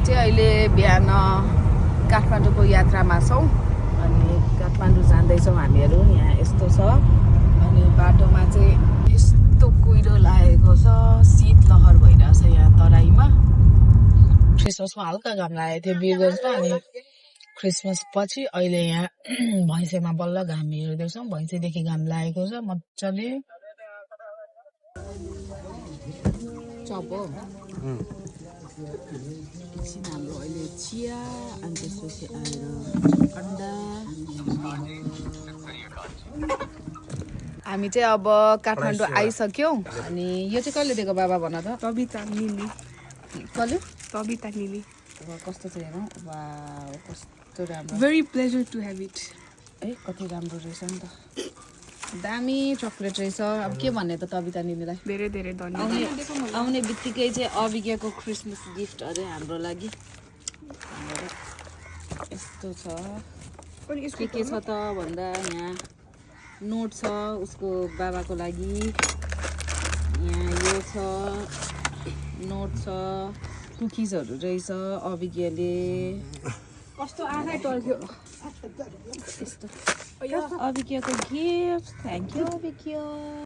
चाहिँ अहिले बिहान काठमाडौँको यात्रामा छौँ अनि काठमाडौँ जाँदैछौँ हामीहरू। यहाँ यस्तो छ अनि बाटोमा चाहिँ यस्तो कुहिरो लागेको छ, शीतलहर भइरहेछ यहाँ तराईमा। क्रिसमसमा हल्का घाम लागेको थियो बिरगन्जमा अनि क्रिसमस पछि अहिले यहाँ भैँसेमा बल्ल घाम हेर्दैछौँ। भैँसेदेखि घाम लागेको छ मजाले। चप हो एकछिन हाम्रो अहिले चिया अनि त्यसपछि आएर अन्डा। हामी चाहिँ अब काठमाडौँ आइसक्यौँ अनि यो चाहिँ कहिले दिएको बाबा भन त? Tabitha Lily. कसले? Tabitha Lily. कस्तो छ हेरौँ। वाउ कस्तो राम्रो। Very pleasure to have it. ए कति राम्रो रहेछ नि त, दामी चक्लेट रहेछ। अब के भन्ने त तबिता निनीलाई। धेरै धेरै धन्यवाद। आउने बित्तिकै चाहिँ अभिज्ञको क्रिसमस गिफ्ट अरे हाम्रो लागि। यस्तो छ के छ त भन्दा यहाँ नोट छ उसको बाबाको लागि। यहाँ यो छ नोट छ, कुकिजहरू रहेछ अभिज्ञले। कस्तो आँखै टल्क्यो यस्तो अभिज्ञको गिफ्ट। Thank you Abhidnya.